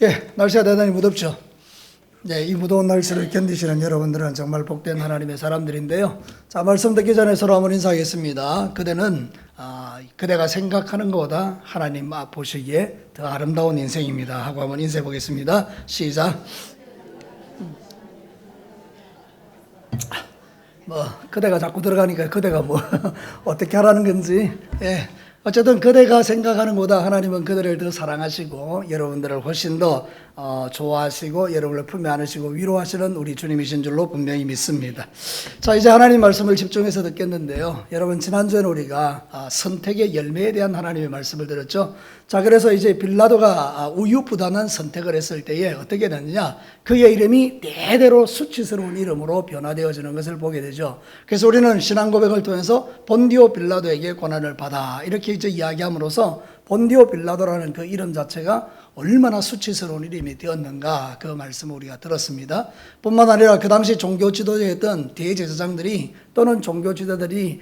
예, 날씨가 대단히 무덥죠. 네, 이 무더운 날씨를 견디시는 여러분들은 정말 복된 하나님의 사람들인데요. 자, 말씀 듣기 전에 서로 한번 인사하겠습니다. 그대가 생각하는 것보다 하나님 보시기에 더 아름다운 인생입니다 하고 한번 인사해 보겠습니다. 시작. 그대가 자꾸 들어가니까 그대가 어떻게 하라는 건지. 예. 어쨌든 그대가 생각하는 것보다 하나님은 그대를 더 사랑하시고 여러분들을 훨씬 더 좋아하시고 여러분을 품에 안으시고 위로하시는 우리 주님이신 줄로 분명히 믿습니다. 자, 이제 하나님 말씀을 집중해서 듣겠는데요. 여러분, 지난주에는 우리가 선택의 열매에 대한 하나님의 말씀을 들었죠. 자, 그래서 이제 빌라도가 우유부단한 선택을 했을 때에 어떻게 됐느냐, 그의 이름이 대대로 수치스러운 이름으로 변화되어지는 것을 보게 되죠. 그래서 우리는 신앙 고백을 통해서 본디오 빌라도에게 고난을 받아 이렇게 이제 이야기함으로써 본디오 빌라도라는 그 이름 자체가 얼마나 수치스러운 이름이 되었는가, 그 말씀을 우리가 들었습니다. 뿐만 아니라 그 당시 종교 지도자였던 대제사장들이 또는 종교 지도자들이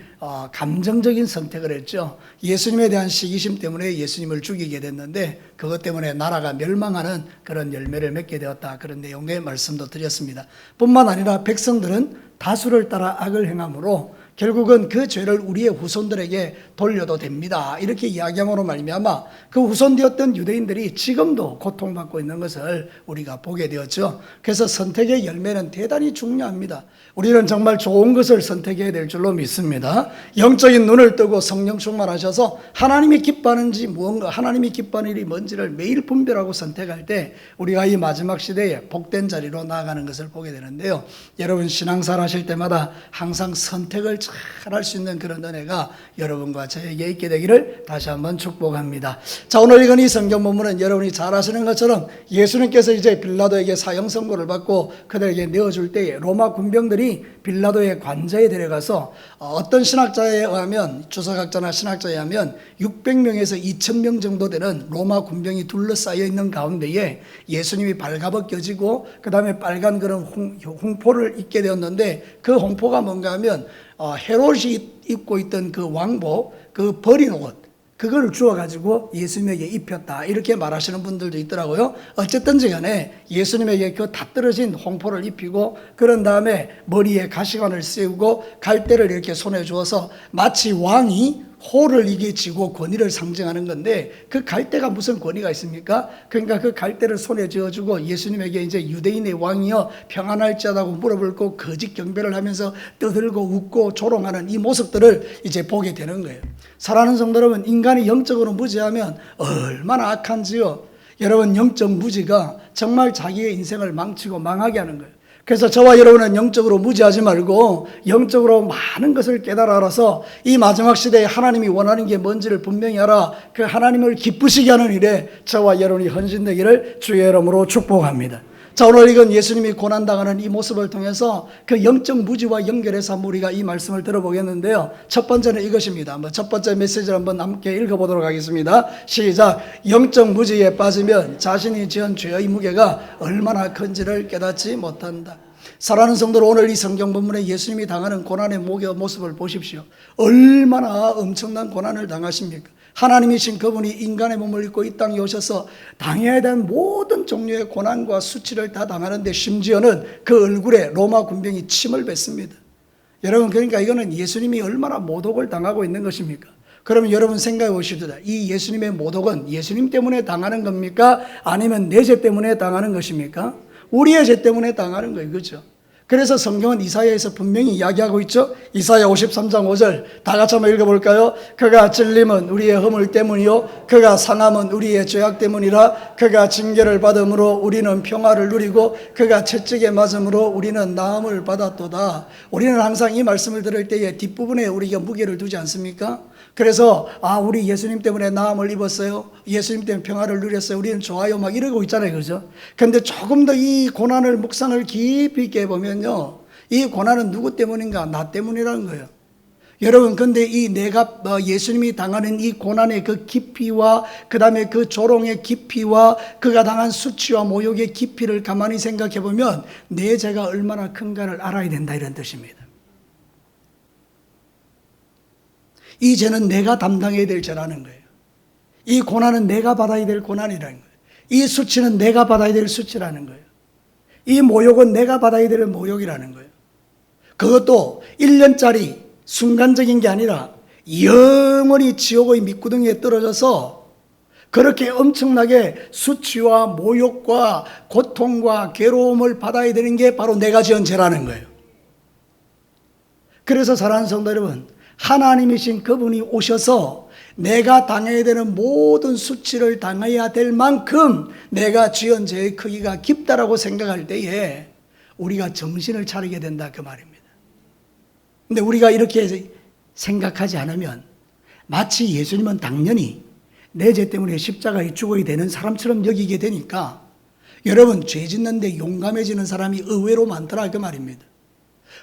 감정적인 선택을 했죠. 예수님에 대한 시기심 때문에 예수님을 죽이게 됐는데 그것 때문에 나라가 멸망하는 그런 열매를 맺게 되었다, 그런 내용의 말씀도 드렸습니다. 뿐만 아니라 백성들은 다수를 따라 악을 행함으로 결국은 그 죄를 우리의 후손들에게 돌려도 됩니다, 이렇게 이야기함으로 말미암아 그 후손되었던 유대인들이 지금도 고통받고 있는 것을 우리가 보게 되었죠. 그래서 선택의 열매는 대단히 중요합니다. 우리는 정말 좋은 것을 선택해야 될 줄로 믿습니다. 영적인 눈을 뜨고 성령 충만하셔서 하나님이 기뻐하는지 무언가, 하나님이 기뻐하는 일이 뭔지를 매일 분별하고 선택할 때 우리가 이 마지막 시대에 복된 자리로 나아가는 것을 보게 되는데요. 여러분, 신앙생활 하실 때마다 항상 선택을 잘 할 수 있는 그런 은혜가 여러분과 저에게 있게 되기를 다시 한번 축복합니다. 자, 오늘 읽은 이 성경 본문은 여러분이 잘 아시는 것처럼 예수님께서 이제 빌라도에게 사형 선고를 받고 그들에게 내어줄 때에 로마 군병들이 빌라도의 관저에 데려가서 어떤 신학자에 의하면, 주석학자나 신학자에 의하면 600명에서 2000명 정도 되는 로마 군병이 둘러싸여 있는 가운데에 예수님이 발가벗겨지고 그 다음에 빨간 그런 홍포를 입게 되었는데, 그 홍포가 뭔가 하면 헤롯이 입고 있던 그 왕복, 그 버린 옷, 그걸 주워가지고 예수님에게 입혔다, 이렇게 말하시는 분들도 있더라고요. 어쨌든지 간에 예수님에게 그 다 떨어진 홍포를 입히고 그런 다음에 머리에 가시관을 씌우고 갈대를 이렇게 손에 주어서 마치 왕이 호를 이게 쥐고 권위를 상징하는 건데, 그 갈대가 무슨 권위가 있습니까? 그러니까 그 갈대를 손에 쥐어주고 예수님에게 이제 유대인의 왕이여 평안할지어다고 물어볼고 거짓 경배를 하면서 떠들고 웃고 조롱하는 이 모습들을 이제 보게 되는 거예요. 사랑하는 성도 여러분, 인간이 영적으로 무지하면 얼마나 악한지요. 여러분, 영적 무지가 정말 자기의 인생을 망치고 망하게 하는 거예요. 그래서 저와 여러분은 영적으로 무지하지 말고 영적으로 많은 것을 깨달아 알아서 이 마지막 시대에 하나님이 원하는 게 뭔지를 분명히 알아 그 하나님을 기쁘시게 하는 일에 저와 여러분이 헌신되기를 주의 이름으로 축복합니다. 자, 오늘 이건 예수님이 고난당하는 이 모습을 통해서 그 영적 무지와 연결해서 한번 우리가 이 말씀을 들어보겠는데요. 첫 번째는 이것입니다. 첫 번째 메시지를 한번 함께 읽어보도록 하겠습니다. 시작. 영적 무지에 빠지면 자신이 지은 죄의 무게가 얼마나 큰지를 깨닫지 못한다. 사랑하는 성도들, 오늘 이 성경 본문에 예수님이 당하는 고난의 모습을 보십시오. 얼마나 엄청난 고난을 당하십니까? 하나님이신 그분이 인간의 몸을 입고 이 땅에 오셔서 당해야 되는 모든 종류의 고난과 수치를 다 당하는데 심지어는 그 얼굴에 로마 군병이 침을 뱉습니다. 여러분, 그러니까 이거는 예수님이 얼마나 모독을 당하고 있는 것입니까? 그러면 여러분 생각해 보십시다. 이 예수님의 모독은 예수님 때문에 당하는 겁니까? 아니면 내 죄 때문에 당하는 것입니까? 우리의 죄 때문에 당하는 거예요. 그렇죠? 그래서 성경은 이사야에서 분명히 이야기하고 있죠. 이사야 53장 5절 다 같이 한번 읽어볼까요? 그가 찔림은 우리의 허물 때문이요 그가 상함은 우리의 죄악 때문이라. 그가 징계를 받음으로 우리는 평화를 누리고 그가 채찍에 맞음으로 우리는 나음을 받았도다. 우리는 항상 이 말씀을 들을 때에 뒷부분에 우리가 무게를 두지 않습니까? 그래서 우리 예수님 때문에 나음을 입었어요, 예수님 때문에 평화를 누렸어요, 우리는 좋아요, 막 이러고 있잖아요. 그죠? 근데 조금 더 이 고난을 묵상을 깊이 있게 보면요, 이 고난은 누구 때문인가? 나 때문이라는 거예요. 여러분, 근데 이 내가 예수님이 당하는 이 고난의 그 깊이와 그 다음에 그 조롱의 깊이와 그가 당한 수치와 모욕의 깊이를 가만히 생각해 보면 내 죄가 얼마나 큰가를 알아야 된다, 이런 뜻입니다. 이 죄는 내가 담당해야 될 죄라는 거예요. 이 고난은 내가 받아야 될 고난이라는 거예요. 이 수치는 내가 받아야 될 수치라는 거예요. 이 모욕은 내가 받아야 될 모욕이라는 거예요. 그것도 1년짜리 순간적인 게 아니라 영원히 지옥의 밑구덩이에 떨어져서 그렇게 엄청나게 수치와 모욕과 고통과 괴로움을 받아야 되는 게 바로 내가 지은 죄라는 거예요. 그래서 사랑하는 성도 여러분, 하나님이신 그분이 오셔서 내가 당해야 되는 모든 수치를 당해야 될 만큼 내가 지은 죄의 크기가 깊다라고 생각할 때에 우리가 정신을 차리게 된다 그 말입니다. 근데 우리가 이렇게 생각하지 않으면 마치 예수님은 당연히 내 죄 때문에 십자가에 죽어야 되는 사람처럼 여기게 되니까 여러분, 죄 짓는데 용감해지는 사람이 의외로 많더라 그 말입니다.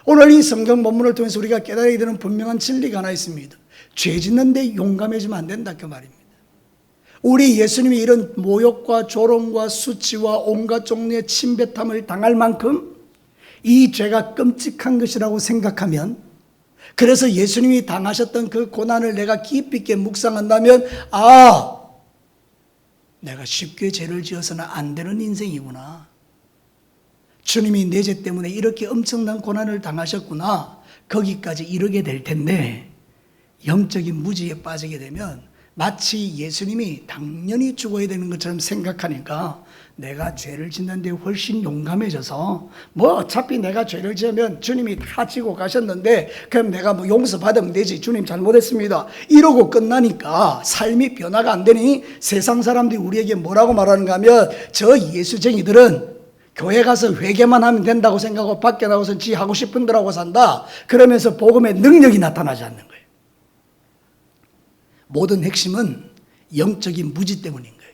오늘 이 성경 본문을 통해서 우리가 깨달아야 되는 분명한 진리가 하나 있습니다. 죄 짓는데 용감해지면 안 된다 그 말입니다. 우리 예수님이 이런 모욕과 조롱과 수치와 온갖 종류의 침뱉함을 당할 만큼 이 죄가 끔찍한 것이라고 생각하면, 그래서 예수님이 당하셨던 그 고난을 내가 깊이 있게 묵상한다면, 내가 쉽게 죄를 지어서는 안 되는 인생이구나. 주님이 내 죄 때문에 이렇게 엄청난 고난을 당하셨구나. 거기까지 이르게 될 텐데, 영적인 무지에 빠지게 되면 마치 예수님이 당연히 죽어야 되는 것처럼 생각하니까 내가 죄를 짓는데 훨씬 용감해져서 어차피 내가 죄를 지으면 주님이 다 지고 가셨는데 그럼 내가 용서받으면 되지, 주님 잘못했습니다, 이러고 끝나니까 삶이 변화가 안 되니 세상 사람들이 우리에게 뭐라고 말하는가 하면 저 예수쟁이들은 교회 가서 회개만 하면 된다고 생각하고 밖에 나가서 지 하고 싶은 대로 하고 산다. 그러면서 복음의 능력이 나타나지 않는 거예요. 모든 핵심은 영적인 무지 때문인 거예요.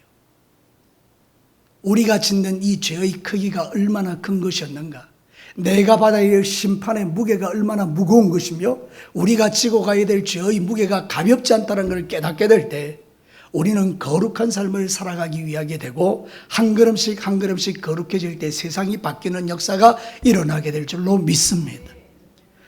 우리가 짓는 이 죄의 크기가 얼마나 큰 것이었는가, 내가 받아야 할 심판의 무게가 얼마나 무거운 것이며 우리가 지고 가야 될 죄의 무게가 가볍지 않다는 것을 깨닫게 될 때 우리는 거룩한 삶을 살아가기 위하게 되고 한 걸음씩 한 걸음씩 거룩해질 때 세상이 바뀌는 역사가 일어나게 될 줄로 믿습니다.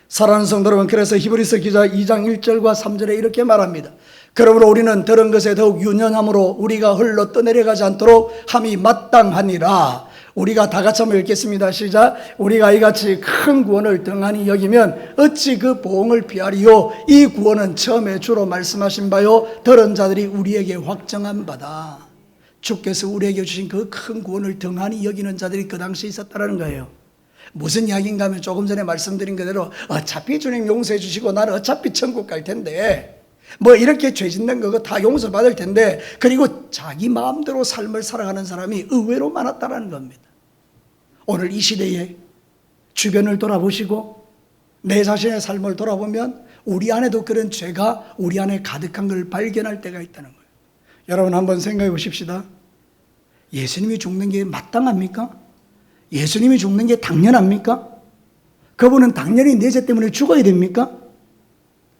사랑하는 성도 여러분, 그래서 히브리서 기자 2장 1절과 3절에 이렇게 말합니다. 그러므로 우리는 들은 것에 더욱 유념함으로 우리가 흘러 떠내려가지 않도록 함이 마땅하니라. 우리가 다 같이 한번 읽겠습니다. 시작. 우리가 이같이 큰 구원을 등한히 여기면 어찌 그 보응을 피하리요. 이 구원은 처음에 주로 말씀하신 바요 들은 자들이 우리에게 확정한 바다. 주께서 우리에게 주신 그 큰 구원을 등한히 여기는 자들이 그 당시에 있었다는 거예요. 무슨 이야기인가 하면 조금 전에 말씀드린 그대로 어차피 주님 용서해 주시고 나는 어차피 천국 갈 텐데 이렇게 죄 짓는 거 다 용서받을 텐데, 그리고 자기 마음대로 삶을 살아가는 사람이 의외로 많았다는 겁니다. 오늘 이 시대에 주변을 돌아보시고 내 자신의 삶을 돌아보면 우리 안에도 그런 죄가 우리 안에 가득한 걸 발견할 때가 있다는 거예요. 여러분 한번 생각해 보십시다. 예수님이 죽는 게 마땅합니까? 예수님이 죽는 게 당연합니까? 그분은 당연히 내 죄 때문에 죽어야 됩니까?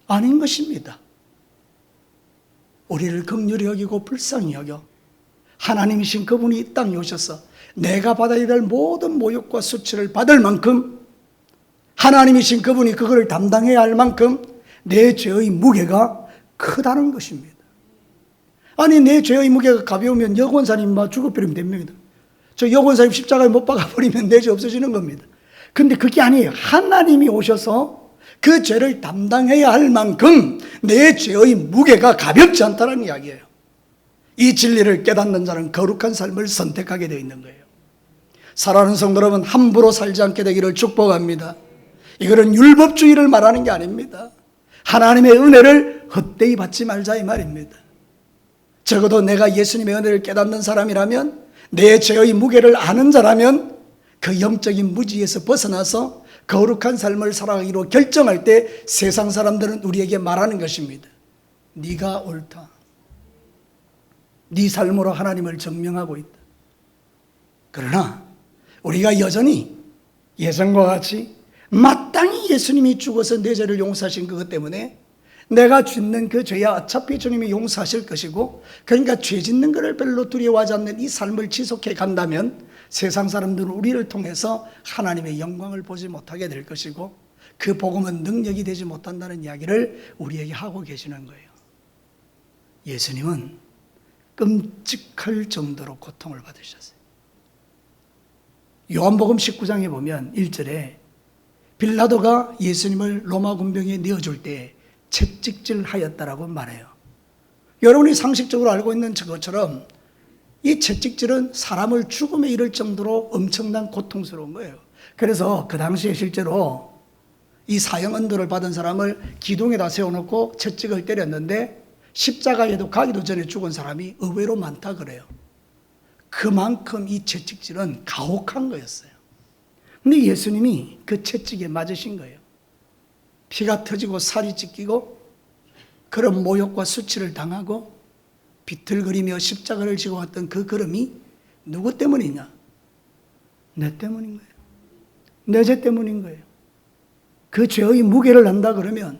아닌 것입니다. 우리를 긍휼히 여기고 불쌍히 여겨 하나님이신 그분이 이 땅에 오셔서 내가 받아야 될 모든 모욕과 수치를 받을 만큼, 하나님이신 그분이 그걸 담당해야 할 만큼 내 죄의 무게가 크다는 것입니다. 아니, 내 죄의 무게가 가벼우면 여권사님 죽어버리면 됩니다. 저 여권사님 십자가에 못 박아버리면 내 죄 없어지는 겁니다. 근데 그게 아니에요. 하나님이 오셔서 그 죄를 담당해야 할 만큼 내 죄의 무게가 가볍지 않다는 이야기예요. 이 진리를 깨닫는 자는 거룩한 삶을 선택하게 되어 있는 거예요. 사랑하는 성도 여러분, 함부로 살지 않게 되기를 축복합니다. 이거는 율법주의를 말하는 게 아닙니다. 하나님의 은혜를 헛되이 받지 말자 이 말입니다. 적어도 내가 예수님의 은혜를 깨닫는 사람이라면, 내 죄의 무게를 아는 자라면 그 영적인 무지에서 벗어나서 거룩한 삶을 살아가기로 결정할 때 세상 사람들은 우리에게 말하는 것입니다. 네가 옳다. 네 삶으로 하나님을 증명하고 있다. 그러나 우리가 여전히 예전과 같이 마땅히 예수님이 죽어서 내 죄를 용서하신 그것 때문에 내가 짓는 그 죄야 어차피 주님이 용서하실 것이고, 그러니까 죄 짓는 것을 별로 두려워하지 않는 이 삶을 지속해 간다면 세상 사람들은 우리를 통해서 하나님의 영광을 보지 못하게 될 것이고 그 복음은 능력이 되지 못한다는 이야기를 우리에게 하고 계시는 거예요. 예수님은 끔찍할 정도로 고통을 받으셨어요. 요한복음 19장에 보면 1절에 빌라도가 예수님을 로마 군병에 내어줄 때 채찍질 하였다라고 말해요. 여러분이 상식적으로 알고 있는 것처럼 이 채찍질은 사람을 죽음에 이를 정도로 엄청난 고통스러운 거예요. 그래서 그 당시에 실제로 이 사형 언도를 받은 사람을 기둥에다 세워놓고 채찍을 때렸는데 십자가에도 가기도 전에 죽은 사람이 의외로 많다 그래요. 그만큼 이 채찍질은 가혹한 거였어요. 근데 예수님이 그 채찍에 맞으신 거예요. 피가 터지고 살이 찢기고 그런 모욕과 수치를 당하고 비틀거리며 십자가를 지고 왔던 그 걸음이 누구 때문이냐? 내 때문인 거예요. 내 죄 때문인 거예요. 그 죄의 무게를 안다 그러면,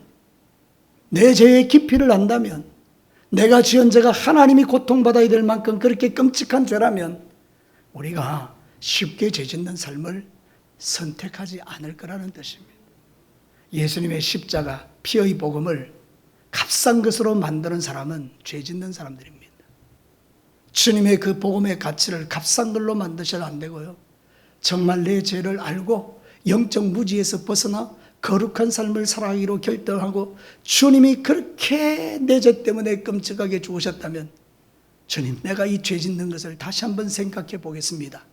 내 죄의 깊이를 안다면, 내가 지은 죄가 하나님이 고통받아야 될 만큼 그렇게 끔찍한 죄라면 우리가 쉽게 죄 짓는 삶을 선택하지 않을 거라는 뜻입니다. 예수님의 십자가, 피의 복음을 값싼 것으로 만드는 사람은 죄 짓는 사람들입니다. 주님의 그 복음의 가치를 값싼 걸로 만드셔도 안 되고요. 정말 내 죄를 알고 영적 무지에서 벗어나 거룩한 삶을 살아가기로 결정하고 주님이 그렇게 내 죄 때문에 끔찍하게 죽으셨다면 주님, 내가 이 죄 짓는 것을 다시 한번 생각해 보겠습니다.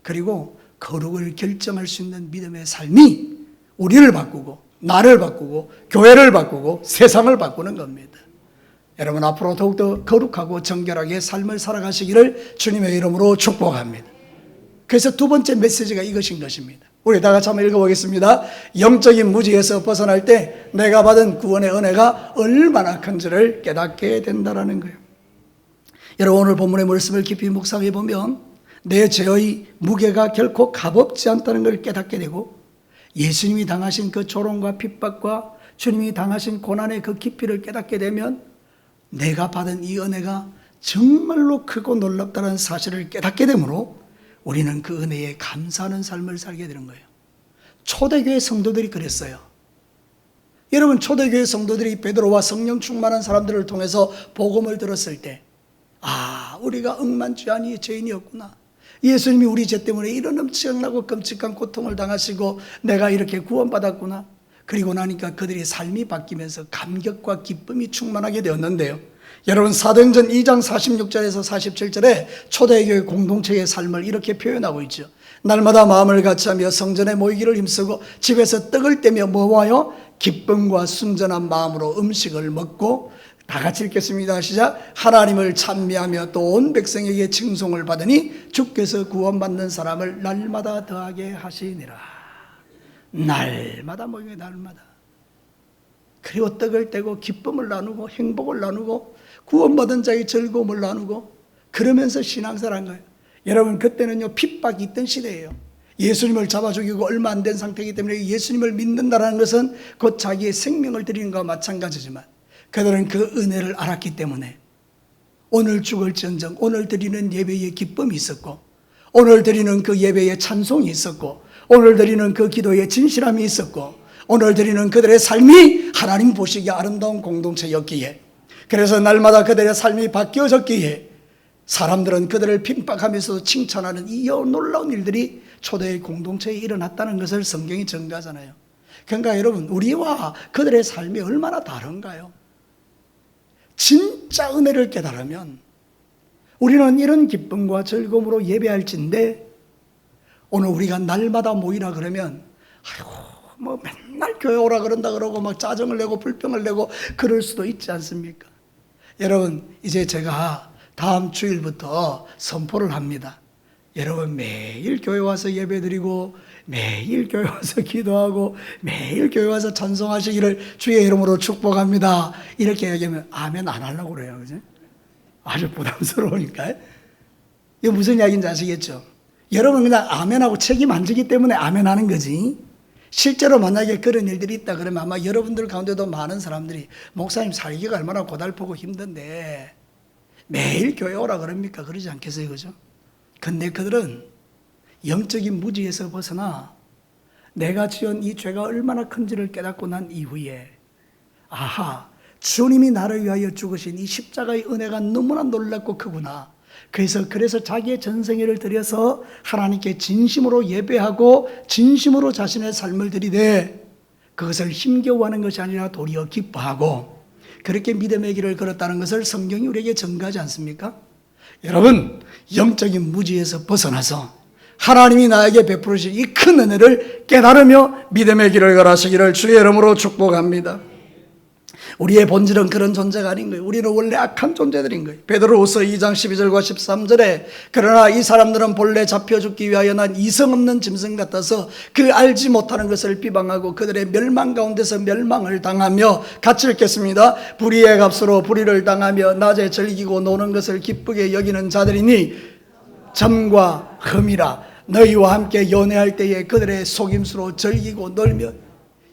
그리고 거룩을 결정할 수 있는 믿음의 삶이 우리를 바꾸고 나를 바꾸고 교회를 바꾸고 세상을 바꾸는 겁니다. 여러분 앞으로 더욱더 거룩하고 정결하게 삶을 살아가시기를 주님의 이름으로 축복합니다. 그래서 두 번째 메시지가 이것인 것입니다. 우리 다 같이 한번 읽어보겠습니다. 영적인 무지에서 벗어날 때 내가 받은 구원의 은혜가 얼마나 큰지를 깨닫게 된다는 거예요. 여러분 오늘 본문의 말씀을 깊이 묵상해 보면 내 죄의 무게가 결코 값없지 않다는 걸 깨닫게 되고, 예수님이 당하신 그 조롱과 핍박과 주님이 당하신 고난의 그 깊이를 깨닫게 되면 내가 받은 이 은혜가 정말로 크고 놀랍다는 사실을 깨닫게 되므로 우리는 그 은혜에 감사하는 삶을 살게 되는 거예요. 초대교회 성도들이 그랬어요. 여러분 초대교회 성도들이 베드로와 성령 충만한 사람들을 통해서 복음을 들었을 때, 아, 우리가 억만주한이 죄인이었구나. 예수님이 우리 죄 때문에 이런 엄청나고 끔찍한 고통을 당하시고 내가 이렇게 구원받았구나. 그리고 나니까 그들의 삶이 바뀌면서 감격과 기쁨이 충만하게 되었는데요. 여러분 사도행전 2장 46절에서 47절에 초대교회 공동체의 삶을 이렇게 표현하고 있죠. 날마다 마음을 같이하며 성전에 모이기를 힘쓰고 집에서 떡을 떼며 뭐와요? 기쁨과 순전한 마음으로 음식을 먹고, 다 같이 읽겠습니다. 시작. 하나님을 찬미하며 또 온 백성에게 칭송을 받으니 주께서 구원받는 사람을 날마다 더하게 하시니라. 날마다 모이며 날마다. 그리고 떡을 떼고 기쁨을 나누고 행복을 나누고 구원받은 자의 즐거움을 나누고 그러면서 신앙생활한 거예요. 여러분 그때는요 핍박이 있던 시대예요. 예수님을 잡아 죽이고 얼마 안 된 상태이기 때문에 예수님을 믿는다는 것은 곧 자기의 생명을 드리는 것과 마찬가지지만 그들은 그 은혜를 알았기 때문에 오늘 죽을지언정 오늘 드리는 예배에 기쁨이 있었고, 오늘 드리는 그 예배에 찬송이 있었고, 오늘 드리는 그 기도에 진실함이 있었고, 오늘 드리는 그들의 삶이 하나님 보시기에 아름다운 공동체였기에, 그래서 날마다 그들의 삶이 바뀌어졌기에 사람들은 그들을 핍박하면서 칭찬하는 이 놀라운 일들이 초대의 공동체에 일어났다는 것을 성경이 증거하잖아요. 그러니까 여러분 우리와 그들의 삶이 얼마나 다른가요? 진짜 은혜를 깨달으면 우리는 이런 기쁨과 즐거움으로 예배할진데, 오늘 우리가 날마다 모이라 그러면 아이고 뭐 맨날 교회 오라 그런다 그러고 막 짜증을 내고 불평을 내고 그럴 수도 있지 않습니까? 여러분 이제 제가 다음 주일부터 선포를 합니다. 여러분 매일 교회 와서 예배드리고 매일 교회 와서 기도하고 매일 교회 와서 찬송하시기를 주의 이름으로 축복합니다. 이렇게 얘기하면 아멘 안 하려고 그래요. 그죠? 아주 부담스러우니까. 이거 무슨 이야기인지 아시겠죠? 여러분 그냥 아멘하고 책임 안 지기 때문에 아멘 하는 거지. 실제로 만약에 그런 일들이 있다 그러면 아마 여러분들 가운데도 많은 사람들이 목사님 살기가 얼마나 고달프고 힘든데 매일 교회 오라 그럽니까? 그러지 않겠어요? 그죠? 근데 그들은 영적인 무지에서 벗어나 내가 지은 이 죄가 얼마나 큰지를 깨닫고 난 이후에, 아하, 주님이 나를 위하여 죽으신 이 십자가의 은혜가 너무나 놀랍고 크구나. 그래서 자기의 전생애를 들여서 하나님께 진심으로 예배하고 진심으로 자신의 삶을 드리되 그것을 힘겨워하는 것이 아니라 도리어 기뻐하고 그렇게 믿음의 길을 걸었다는 것을 성경이 우리에게 증거하지 않습니까? 여러분, 영적인 무지에서 벗어나서 하나님이 나에게 베푸신 이 큰 은혜를 깨달으며 믿음의 길을 걸으시기를 주의 이름으로 축복합니다. 우리의 본질은 그런 존재가 아닌 거예요. 우리는 원래 악한 존재들인 거예요. 베드로후서 2장 12절과 13절에 그러나 이 사람들은 본래 잡혀 죽기 위하여 난 이성 없는 짐승 같아서 그 알지 못하는 것을 비방하고 그들의 멸망 가운데서 멸망을 당하며 같이 읽겠습니다. 불의의 값으로 불의를 당하며 낮에 즐기고 노는 것을 기쁘게 여기는 자들이니 점과 흠이라. 너희와 함께 연애할 때에 그들의 속임수로 즐기고 놀며.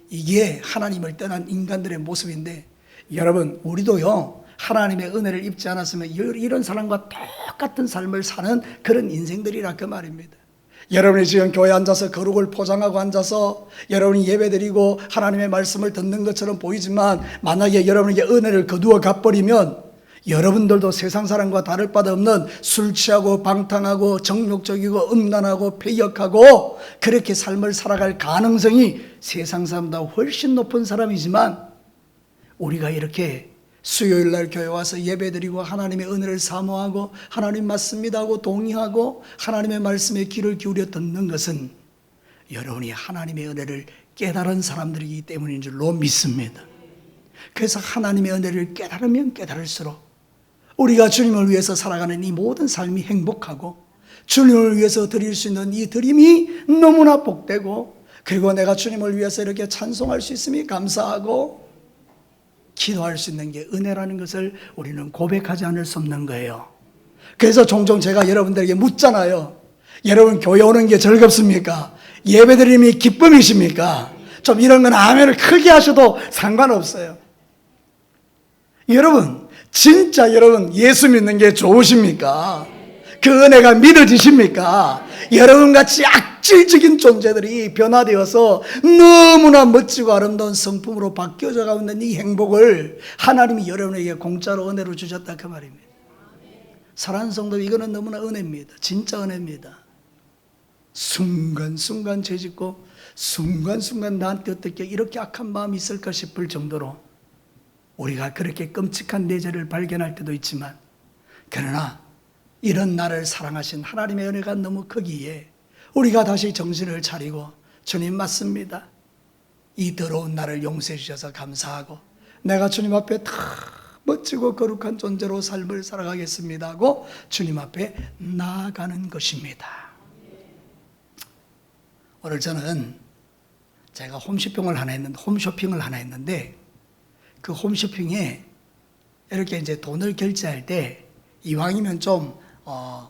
이게 하나님을 떠난 인간들의 모습인데 여러분, 우리도요 하나님의 은혜를 입지 않았으면 이런 사람과 똑같은 삶을 사는 그런 인생들이라 그 말입니다. 여러분이 지금 교회에 앉아서 거룩을 포장하고 앉아서 여러분이 예배드리고 하나님의 말씀을 듣는 것처럼 보이지만 만약에 여러분에게 은혜를 거두어 가버리면 여러분들도 세상 사람과 다를 바도 없는 술 취하고 방탕하고 정욕적이고 음란하고 패역하고 그렇게 삶을 살아갈 가능성이 세상 사람보다 훨씬 높은 사람이지만 우리가 이렇게 수요일 날 교회 와서 예배드리고 하나님의 은혜를 사모하고 하나님 맞습니다 하고 동의하고 하나님의 말씀에 귀를 기울여 듣는 것은 여러분이 하나님의 은혜를 깨달은 사람들이기 때문인 줄로 믿습니다. 그래서 하나님의 은혜를 깨달으면 깨달을수록 우리가 주님을 위해서 살아가는 이 모든 삶이 행복하고 주님을 위해서 드릴 수 있는 이 드림이 너무나 복되고 그리고 내가 주님을 위해서 이렇게 찬송할 수 있음이 감사하고 기도할 수 있는 게 은혜라는 것을 우리는 고백하지 않을 수 없는 거예요. 그래서 종종 제가 여러분들에게 묻잖아요. 여러분 교회 오는 게 즐겁습니까? 예배드림이 기쁨이십니까? 좀 이런 건 아멘을 크게 하셔도 상관없어요. 여러분 진짜 여러분 예수 믿는 게 좋으십니까? 그 은혜가 믿어지십니까? 여러분같이 악질적인 존재들이 변화되어서 너무나 멋지고 아름다운 성품으로 바뀌어져 가고 있는 이 행복을 하나님이 여러분에게 공짜로 은혜로 주셨다 그 말입니다. 사랑하는 성도, 이거는 너무나 은혜입니다. 진짜 은혜입니다. 순간순간 죄짓고 순간순간 나한테 어떻게 이렇게 악한 마음이 있을까 싶을 정도로 우리가 그렇게 끔찍한 내 죄를 발견할 때도 있지만 그러나 이런 나를 사랑하신 하나님의 은혜가 너무 크기에 우리가 다시 정신을 차리고 주님 맞습니다. 이 더러운 나를 용서해 주셔서 감사하고 내가 주님 앞에 다 멋지고 거룩한 존재로 삶을 살아가겠습니다 하고 주님 앞에 나아가는 것입니다. 오늘 저는 제가 홈쇼핑을 하나 했는데 그 홈쇼핑에 이렇게 이제 돈을 결제할 때 이왕이면 좀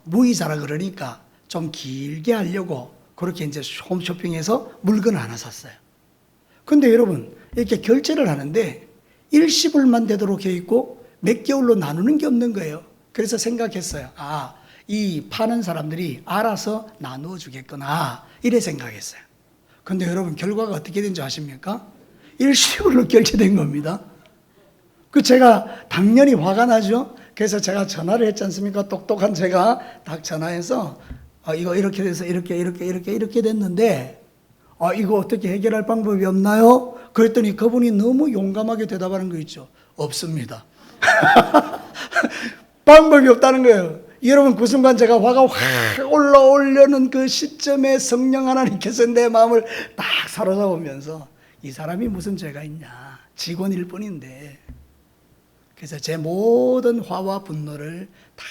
무이자라 그러니까 좀 길게 하려고 그렇게 이제 홈쇼핑에서 물건을 하나 샀어요. 근데 여러분 이렇게 결제를 하는데 일시불만 되도록 해 있고 몇 개월로 나누는 게 없는 거예요. 그래서 생각했어요. 아, 이 파는 사람들이 알아서 나누어 주겠구나 이래 생각했어요. 근데 여러분 결과가 어떻게 된지 아십니까? 일시불로 결제된 겁니다. 그 제가 당연히 화가 나죠. 그래서 제가 전화를 했지 않습니까? 똑똑한 제가 딱 전화해서 이거 이렇게 돼서 이렇게 됐는데 이거 어떻게 해결할 방법이 없나요? 그랬더니 그분이 너무 용감하게 대답하는 거 있죠. 없습니다. 방법이 없다는 거예요. 여러분 그 순간 제가 화가 확 올라오려는 그 시점에 성령 하나님께서 내 마음을 딱 사로잡으면서 이 사람이 무슨 죄가 있냐, 직원일 뿐인데. 그래서 제 모든 화와 분노를 다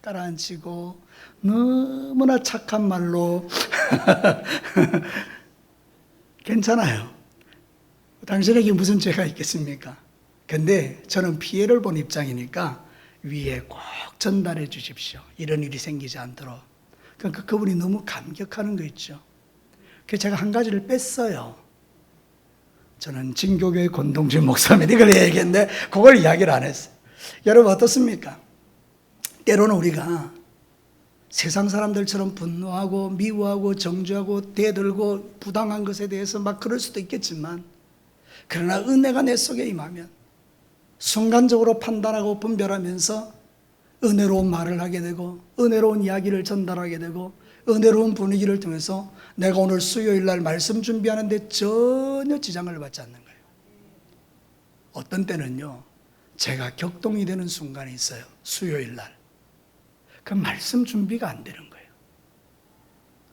깔아앉히고 너무나 착한 말로 괜찮아요. 당신에게 무슨 죄가 있겠습니까? 근데 저는 피해를 본 입장이니까 위에 꼭 전달해 주십시오. 이런 일이 생기지 않도록. 그러니까 그분이 너무 감격하는 거 있죠. 그래서 제가 한 가지를 뺐어요. 저는 진교교의 권동준 목사입니다. 이걸 얘기했는데 그걸 이야기를 안 했어요. 여러분 어떻습니까? 때로는 우리가 세상 사람들처럼 분노하고 미워하고 정죄하고 대들고 부당한 것에 대해서 막 그럴 수도 있겠지만 그러나 은혜가 내 속에 임하면 순간적으로 판단하고 분별하면서 은혜로운 말을 하게 되고 은혜로운 이야기를 전달하게 되고 은혜로운 분위기를 통해서 내가 오늘 수요일 날 말씀 준비하는데 전혀 지장을 받지 않는 거예요. 어떤 때는요, 제가 격동이 되는 순간이 있어요. 수요일 날. 그 말씀 준비가 안 되는 거예요.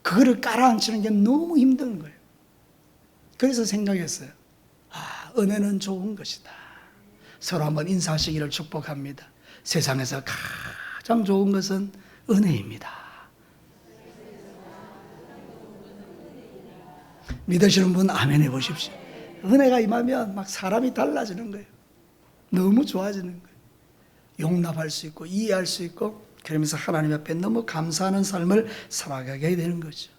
그거를 깔아앉히는 게 너무 힘든 거예요. 그래서 생각했어요. 은혜는 좋은 것이다. 서로 한번 인사하시기를 축복합니다. 세상에서 가장 좋은 것은 은혜입니다. 믿으시는 분 아멘 해보십시오. 은혜가 임하면 막 사람이 달라지는 거예요. 너무 좋아지는 거예요. 용납할 수 있고 이해할 수 있고 그러면서 하나님 앞에 너무 감사하는 삶을 살아가게 되는 거죠.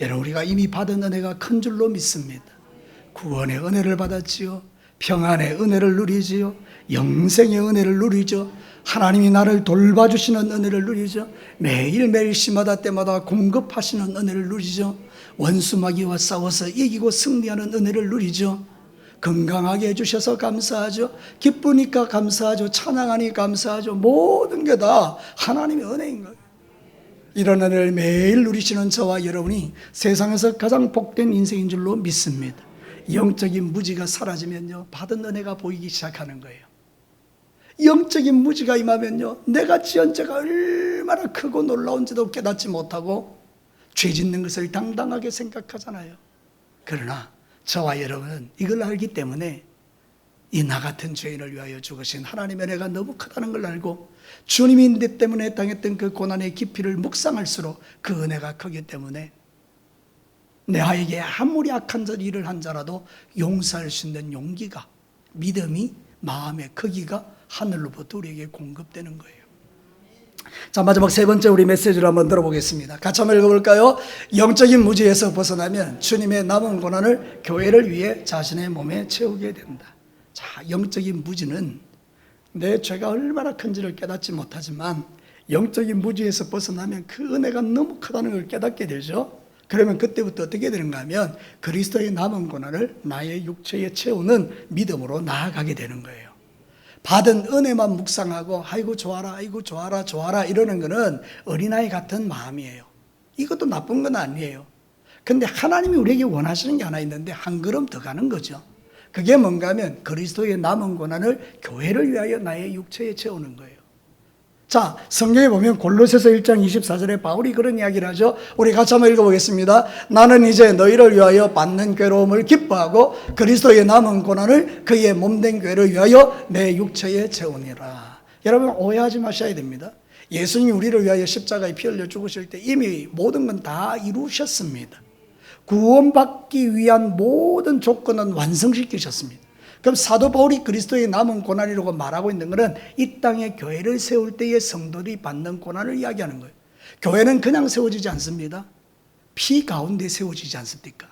여러분, 우리가 이미 받은 은혜가 큰 줄로 믿습니다. 구원의 은혜를 받았지요. 평안의 은혜를 누리지요. 영생의 은혜를 누리죠. 하나님이 나를 돌봐주시는 은혜를 누리죠. 매일매일 시마다 때마다 공급하시는 은혜를 누리죠. 원수마귀와 싸워서 이기고 승리하는 은혜를 누리죠. 건강하게 해주셔서 감사하죠. 기쁘니까 감사하죠. 찬양하니 감사하죠. 모든 게 다 하나님의 은혜인 거예요. 이런 은혜를 매일 누리시는 저와 여러분이 세상에서 가장 복된 인생인 줄로 믿습니다. 영적인 무지가 사라지면요, 받은 은혜가 보이기 시작하는 거예요. 영적인 무지가 임하면요, 내가 지은 죄가 얼마나 크고 놀라운지도 깨닫지 못하고 죄 짓는 것을 당당하게 생각하잖아요. 그러나 저와 여러분은 이걸 알기 때문에 이 나 같은 죄인을 위하여 죽으신 하나님의 은혜가 너무 크다는 걸 알고 주님이 내 때문에 당했던 그 고난의 깊이를 묵상할수록 그 은혜가 크기 때문에 내아에게 아무리 악한 일을 한 자라도 용서할 수 있는 용기가, 믿음이, 마음의 크기가 하늘로부터 우리에게 공급되는 거예요. 자, 마지막 세 번째 우리 메시지를 한번 들어보겠습니다. 같이 한번 읽어볼까요? 영적인 무지에서 벗어나면 주님의 남은 고난을 교회를 위해 자신의 몸에 채우게 된다. 자, 영적인 무지는 내 죄가 얼마나 큰지를 깨닫지 못하지만 영적인 무지에서 벗어나면 그 은혜가 너무 크다는 걸 깨닫게 되죠. 그러면 그때부터 어떻게 되는가 하면 그리스도의 남은 고난을 나의 육체에 채우는 믿음으로 나아가게 되는 거예요. 받은 은혜만 묵상하고 아이고 좋아라, 아이고 좋아라, 좋아라 이러는 거는 어린아이 같은 마음이에요. 이것도 나쁜 건 아니에요. 근데 하나님이 우리에게 원하시는 게 하나 있는데 한 걸음 더 가는 거죠. 그게 뭔가 하면 그리스도의 남은 고난을 교회를 위하여 나의 육체에 채우는 거예요. 자, 성경에 보면 골로새서 1장 24절에 바울이 그런 이야기를 하죠. 우리 같이 한번 읽어보겠습니다. 나는 이제 너희를 위하여 받는 괴로움을 기뻐하고 그리스도의 남은 고난을 그의 몸된 교회를 위하여 내 육체에 채우니라. 여러분, 오해하지 마셔야 됩니다. 예수님이 우리를 위하여 십자가에 피 흘려 죽으실 때 이미 모든 건 다 이루셨습니다. 구원받기 위한 모든 조건은 완성시키셨습니다. 그럼 사도 바울이 그리스도의 남은 고난이라고 말하고 있는 것은 이 땅에 교회를 세울 때의 성도들이 받는 고난을 이야기하는 거예요. 교회는 그냥 세워지지 않습니다. 피 가운데 세워지지 않습니까?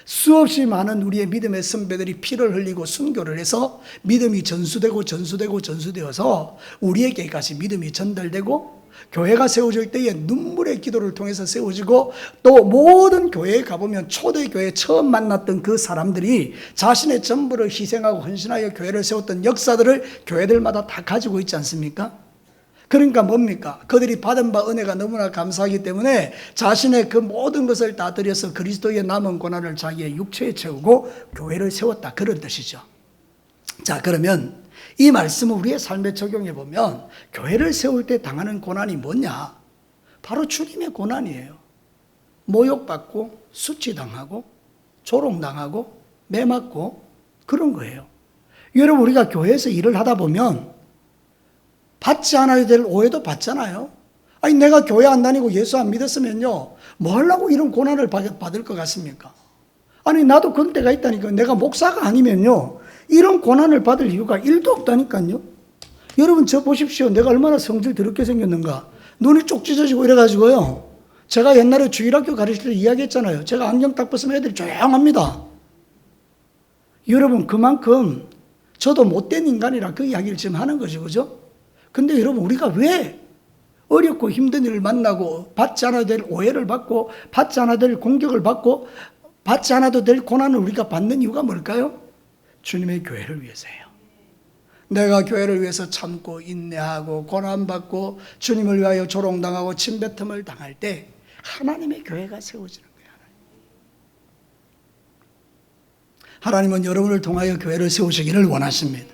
수없이 많은 우리의 믿음의 선배들이 피를 흘리고 순교를 해서 믿음이 전수되어서 우리에게까지 믿음이 전달되고 교회가 세워질 때에 눈물의 기도를 통해서 세워지고 또 모든 교회에 가보면 초대교회 처음 만났던 그 사람들이 자신의 전부를 희생하고 헌신하여 교회를 세웠던 역사들을 교회들마다 다 가지고 있지 않습니까? 그러니까 뭡니까? 그들이 받은 바 은혜가 너무나 감사하기 때문에 자신의 그 모든 것을 다 들여서 그리스도의 남은 고난을 자기의 육체에 채우고 교회를 세웠다, 그런 뜻이죠. 자, 그러면 이 말씀을 우리의 삶에 적용해 보면 교회를 세울 때 당하는 고난이 뭐냐? 바로 주님의 고난이에요. 모욕받고 수치당하고 조롱당하고 매맞고 그런 거예요. 여러분, 우리가 교회에서 일을 하다 보면 받지 않아야 될 오해도 받잖아요. 아니, 내가 교회 안 다니고 예수 안 믿었으면요, 뭐 하려고 이런 고난을 받을 것 같습니까? 아니, 나도 그런 때가 있다니까. 내가 목사가 아니면요, 이런 고난을 받을 이유가 1도 없다니까요. 여러분, 저 보십시오. 내가 얼마나 성질 더럽게 생겼는가. 눈이 쪽 찢어지고 이래가지고요, 제가 옛날에 주일학교 가르칠 때 이야기했잖아요. 제가 안경 딱 벗으면 애들이 조용합니다. 여러분, 그만큼 저도 못된 인간이라 그 이야기를 지금 하는 거죠, 그죠? 근데 여러분, 우리가 왜 어렵고 힘든 일을 만나고 받지 않아도 될 오해를 받고 받지 않아도 될 공격을 받고 받지 않아도 될 고난을 우리가 받는 이유가 뭘까요? 주님의 교회를 위해서예요. 내가 교회를 위해서 참고 인내하고 고난받고 주님을 위하여 조롱당하고 침뱉음을 당할 때 하나님의 교회가 세워지는 거예요. 하나님은 여러분을 통하여 교회를 세우시기를 원하십니다.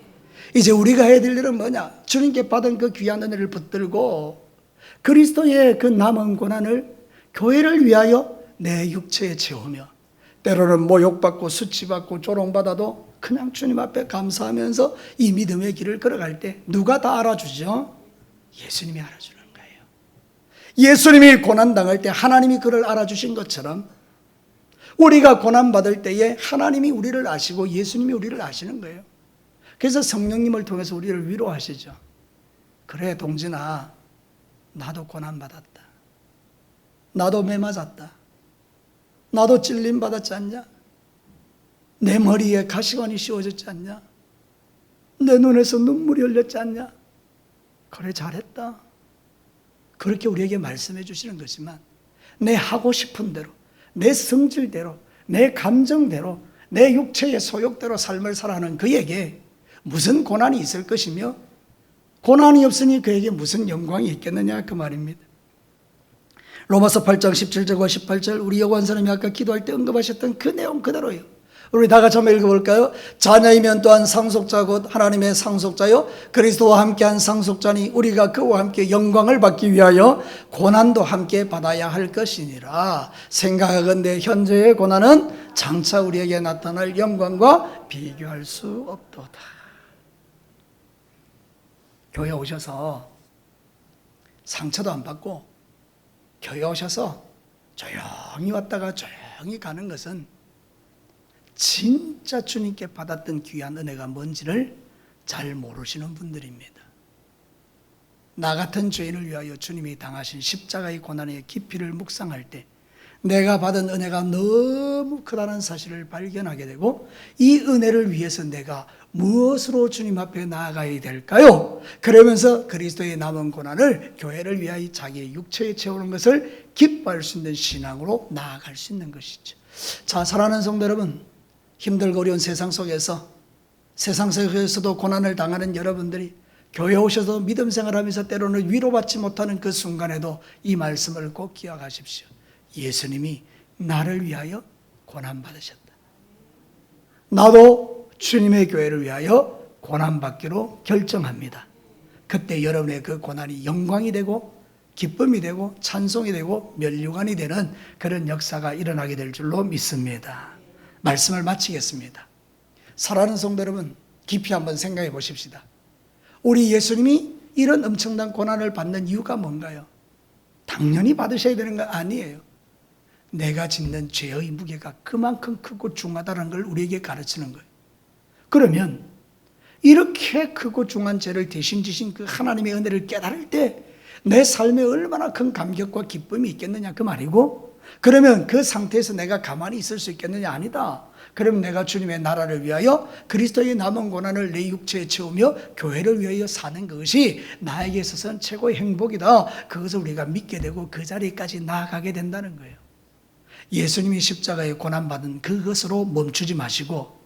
이제 우리가 해야 될 일은 뭐냐? 주님께 받은 그 귀한 은혜를 붙들고 그리스도의 그 남은 고난을 교회를 위하여 내 육체에 채우며, 때로는 모욕받고 수치받고 조롱받아도 그냥 주님 앞에 감사하면서 이 믿음의 길을 걸어갈 때 누가 다 알아주죠? 예수님이 알아주는 거예요. 예수님이 고난당할 때 하나님이 그를 알아주신 것처럼 우리가 고난받을 때에 하나님이 우리를 아시고 예수님이 우리를 아시는 거예요. 그래서 성령님을 통해서 우리를 위로하시죠. 그래 동진아, 나도 고난받았다. 나도 매 맞았다. 나도 찔림받았지 않냐? 내 머리에 가시관이 씌워졌지 않냐? 내 눈에서 눈물이 흘렸지 않냐? 그래 잘했다. 그렇게 우리에게 말씀해 주시는 거지만 내 하고 싶은 대로, 내 성질대로, 내 감정대로, 내 육체의 소욕대로 삶을 살아가는 그에게 무슨 고난이 있을 것이며 고난이 없으니 그에게 무슨 영광이 있겠느냐 그 말입니다. 로마서 8장 17절과 18절 우리 여관사님이 아까 기도할 때 언급하셨던 그 내용 그대로예요. 우리 다 같이 한번 읽어볼까요? 자녀이면 또한 상속자 곧 하나님의 상속자요 그리스도와 함께한 상속자니 우리가 그와 함께 영광을 받기 위하여 고난도 함께 받아야 할 것이니라. 생각하건대 현재의 고난은 장차 우리에게 나타날 영광과 비교할 수 없도다. 교회 오셔서 상처도 안 받고 교회 오셔서 조용히 왔다가 조용히 가는 것은 진짜 주님께 받았던 귀한 은혜가 뭔지를 잘 모르시는 분들입니다. 나 같은 죄인을 위하여 주님이 당하신 십자가의 고난의 깊이를 묵상할 때 내가 받은 은혜가 너무 크다는 사실을 발견하게 되고 이 은혜를 위해서 내가 무엇으로 주님 앞에 나아가야 될까요? 그러면서 그리스도의 남은 고난을 교회를 위하여 자기의 육체에 채우는 것을 기뻐할 수 있는 신앙으로 나아갈 수 있는 것이죠. 자, 사랑하는 성도 여러분, 힘들고 어려운 세상 속에서도 고난을 당하는 여러분들이 교회 오셔서 믿음 생활하면서 때로는 위로받지 못하는 그 순간에도 이 말씀을 꼭 기억하십시오. 예수님이 나를 위하여 고난받으셨다. 나도 주님의 교회를 위하여 고난받기로 결정합니다. 그때 여러분의 그 고난이 영광이 되고 기쁨이 되고 찬송이 되고 면류관이 되는 그런 역사가 일어나게 될 줄로 믿습니다. 말씀을 마치겠습니다. 사랑하는 성도 여러분, 깊이 한번 생각해 보십시다. 우리 예수님이 이런 엄청난 고난을 받는 이유가 뭔가요? 당연히 받으셔야 되는 거 아니에요. 내가 짓는 죄의 무게가 그만큼 크고 중하다는 걸 우리에게 가르치는 거예요. 그러면 이렇게 크고 중한 죄를 대신 지신 그 하나님의 은혜를 깨달을 때 내 삶에 얼마나 큰 감격과 기쁨이 있겠느냐 그 말이고, 그러면 그 상태에서 내가 가만히 있을 수 있겠느냐? 아니다. 그러면 내가 주님의 나라를 위하여 그리스도의 남은 고난을 내 육체에 채우며 교회를 위하여 사는 것이 나에게 있어서는 최고의 행복이다. 그것을 우리가 믿게 되고 그 자리까지 나아가게 된다는 거예요. 예수님이 십자가에 고난받은 그것으로 멈추지 마시고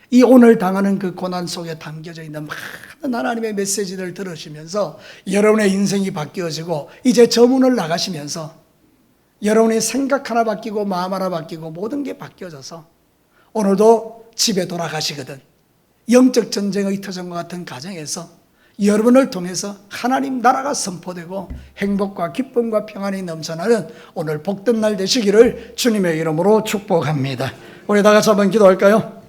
이 오늘 당하는 그 고난 속에 담겨져 있는 많은 하나님의 메시지를 들으시면서 여러분의 인생이 바뀌어지고 이제 저 문을 나가시면서 여러분의 생각 하나 바뀌고 마음 하나 바뀌고 모든 게 바뀌어져서 오늘도 집에 돌아가시거든 영적 전쟁의 터전과 같은 가정에서 여러분을 통해서 하나님 나라가 선포되고 행복과 기쁨과 평안이 넘쳐나는 오늘 복된 날 되시기를 주님의 이름으로 축복합니다. 우리 다 같이 한번 기도할까요?